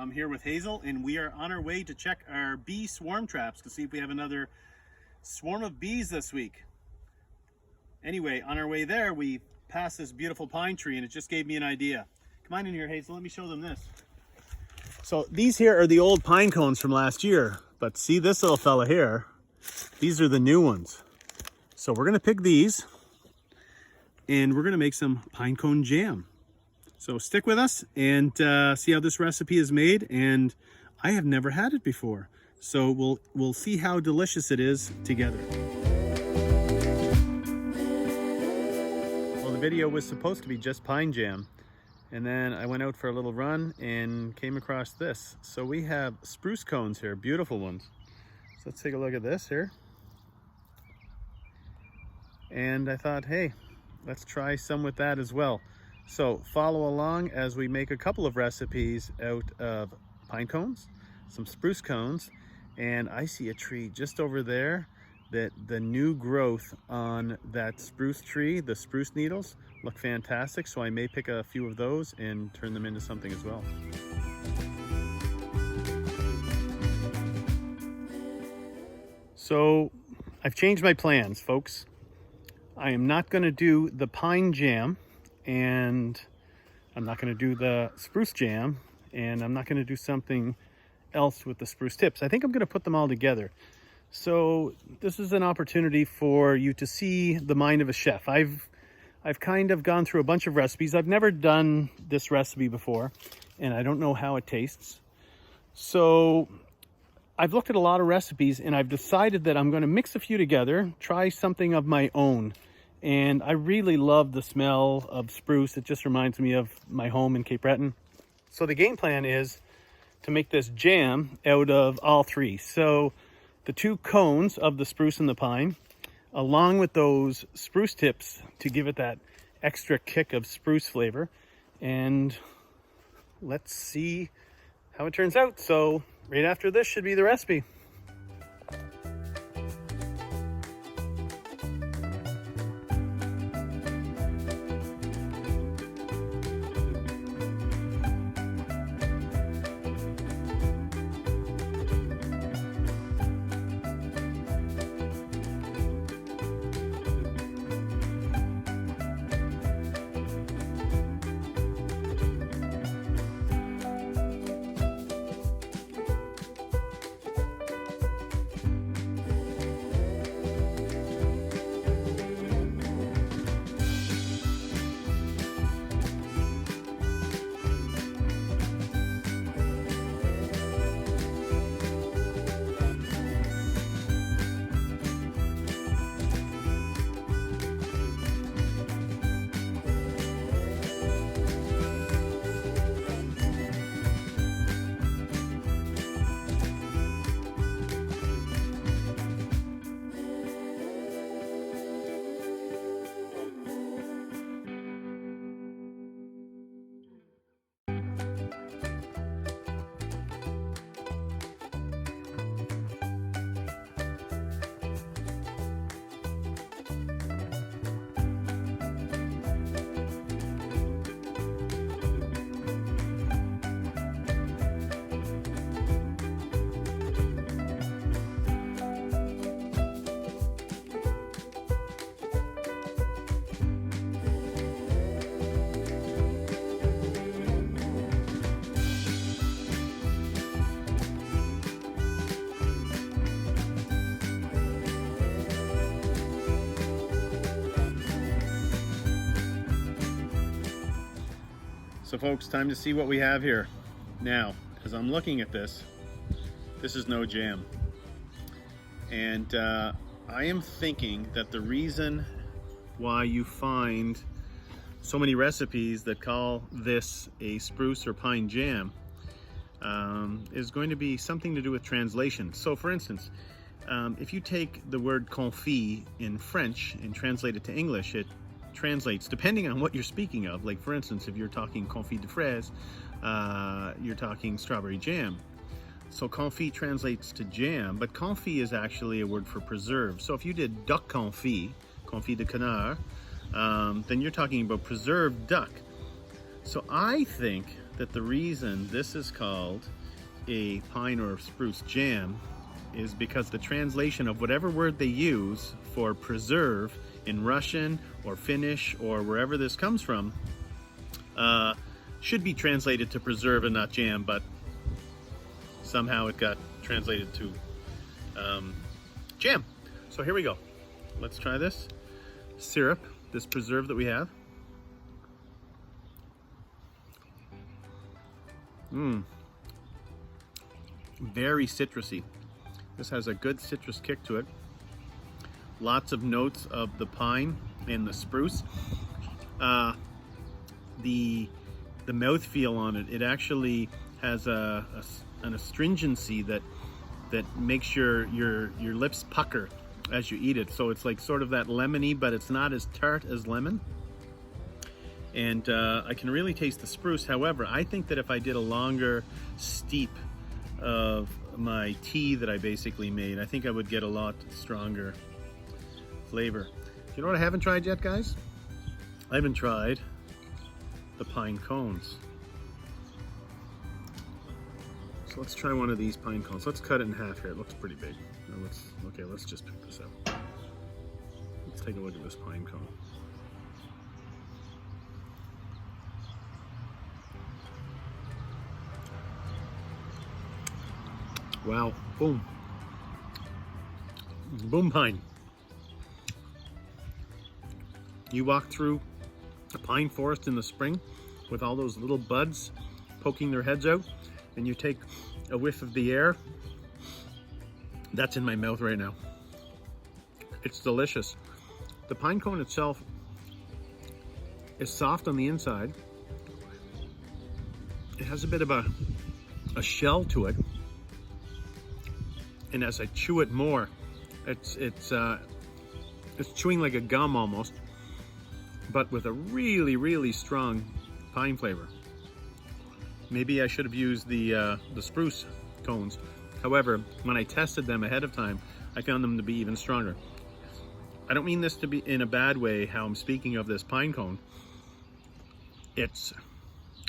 I'm here with Hazel, and we are on our way to check our bee swarm traps to see if we have another swarm of bees this week. Anyway, on our way there, we passed this beautiful pine tree, and it just gave me an idea. Come on in here, Hazel. Let me show them this. So these here are the old pine cones from last year, but see this little fella here? These are the new ones. So we're going to pick these, and we're going to make some pine cone jam. So stick with us and see how this recipe is made. And I have never had it before, so we'll see how delicious it is together. Well, the video was supposed to be just pine jam, and then I went out for a little run and came across this. So we have spruce cones here, beautiful ones. So let's take a look at this here. And I thought, hey, let's try some with that as well. So follow along as we make a couple of recipes out of pine cones, some spruce cones, and I see a tree just over there that the new growth on that spruce tree, the spruce needles, look fantastic. So I may pick a few of those and turn them into something as well. So I've changed my plans, folks. I am not going to do the pine jam, and I'm not going to do the spruce jam, and I'm not going to do something else with the spruce tips. I think I'm going to put them all together. So this is an opportunity for you to see the mind of a chef. I've kind of gone through a bunch of recipes. I've never done this recipe before, and I don't know how it tastes. So I've looked at a lot of recipes, and I've decided that I'm going to mix a few together, try something of my own. And I really love the smell of spruce. It just reminds me of my home in Cape Breton. So the game plan is to make this jam out of all three. So the two cones of the spruce and the pine, along with those spruce tips to give it that extra kick of spruce flavor. And let's see how it turns out. So right after this should be the recipe. So folks, time to see what we have here. Now, as I'm looking at this, this is no jam. And I am thinking that the reason why you find so many recipes that call this a spruce or pine jam is going to be something to do with translation. So for instance, if you take the word confit in French and translate it to English, it translates depending on what you're speaking of. Like for instance, if you're talking confit de fraise, you're talking strawberry jam. So confit translates to jam, but confit is actually a word for preserve. So if you did duck confit, confit de canard, then you're talking about preserved duck. So I think that the reason this is called a pine or spruce jam is because the translation of whatever word they use for preserve in Russian or Finnish or wherever this comes from should be translated to preserve and not jam, but somehow it got translated to jam. So here we go. Let's try this syrup, this preserve that we have. Very citrusy. This has a good citrus kick to it. Lots of notes of the pine and the spruce. The mouthfeel on it, it actually has an astringency that makes your lips pucker as you eat it. So it's like sort of that lemony, but it's not as tart as lemon. And I can really taste the spruce. However, I think that if I did a longer steep of my tea that I basically made, I think I would get a lot stronger flavor. You know what I haven't tried yet, guys? I haven't tried the pine cones. So let's try one of these pine cones. Let's cut it in half here. It looks pretty big. Now let's just pick this up. Let's take a look at this pine cone. Wow, boom. Boom pine. You walk through a pine forest in the spring with all those little buds poking their heads out, and you take a whiff of the air. That's in my mouth right now. It's delicious. The pine cone itself is soft on the inside. It has a bit of a shell to it. And as I chew it more, it's chewing like a gum almost, but with a really, really strong pine flavor. Maybe I should have used the spruce cones. However, when I tested them ahead of time, I found them to be even stronger. I don't mean this to be in a bad way, how I'm speaking of this pine cone. It's,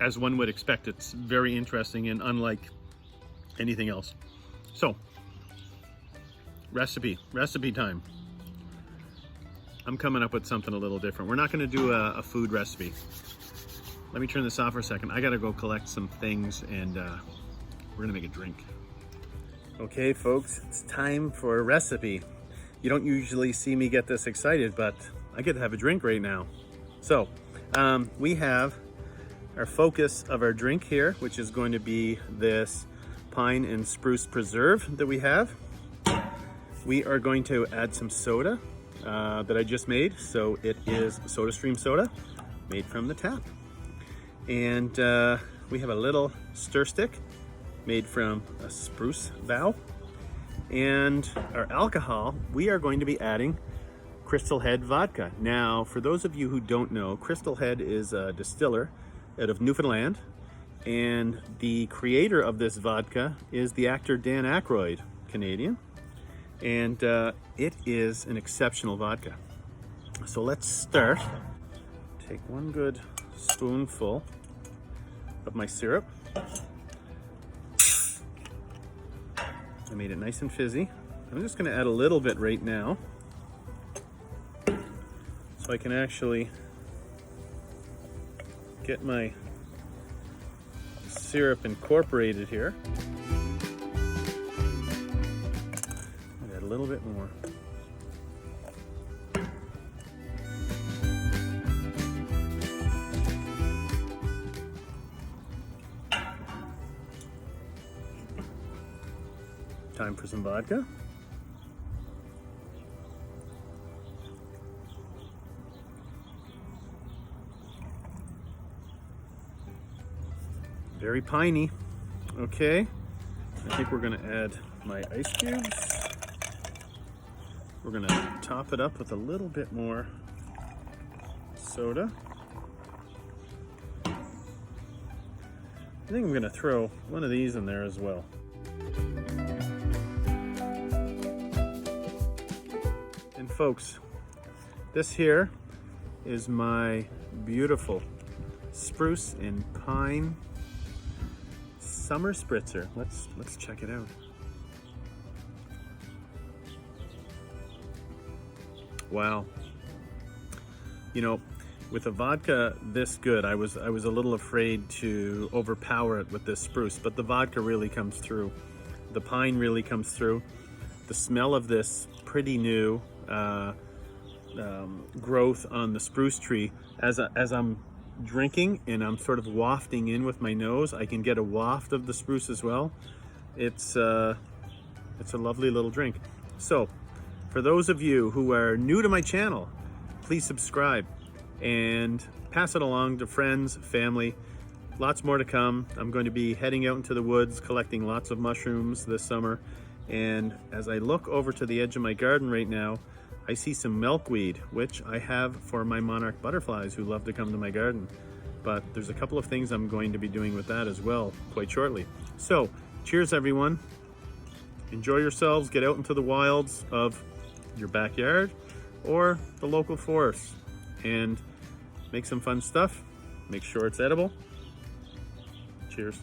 as one would expect, it's very interesting and unlike anything else. So, recipe time. I'm coming up with something a little different. We're not going to do a food recipe. Let me turn this off for a second. I got to go collect some things, and we're going to make a drink. Okay, folks, it's time for a recipe. You don't usually see me get this excited, but I get to have a drink right now. So, we have our focus of our drink here, which is going to be this pine and spruce preserve that we have. We are going to add some soda that I just made. So it is SodaStream soda made from the tap. And we have a little stir stick made from a spruce bough. And our alcohol, we are going to be adding Crystal Head vodka. Now, for those of you who don't know, Crystal Head is a distiller out of Newfoundland. And the creator of this vodka is the actor Dan Aykroyd, Canadian. And it is an exceptional vodka. So let's start. Take one good spoonful of my syrup. I made it nice and fizzy. I'm just gonna add a little bit right now, so I can actually get my syrup incorporated here. Add a little bit more. Time for some vodka. Very piney. Okay, I think we're gonna add my ice cubes. We're gonna top it up with a little bit more soda. I think I'm gonna throw one of these in there as well. And folks, this here is my beautiful spruce and pine summer spritzer. Let's check it out. Wow. You know, with a vodka this good, I was a little afraid to overpower it with this spruce, but the vodka really comes through. The pine really comes through. The smell of this pretty new growth on the spruce tree, as I'm drinking and I'm sort of wafting in with my nose, I can get a waft of the spruce as well. It's a lovely little drink. So for those of you who are new to my channel, please subscribe and pass it along to friends, family. Lots more to come. I'm going to be heading out into the woods, collecting lots of mushrooms this summer. And as I look over to the edge of my garden right now, I see some milkweed, which I have for my monarch butterflies who love to come to my garden. But there's a couple of things I'm going to be doing with that as well quite shortly. So cheers everyone. Enjoy yourselves. Get out into the wilds of your backyard or the local forest and make some fun stuff. Make sure it's edible. Cheers.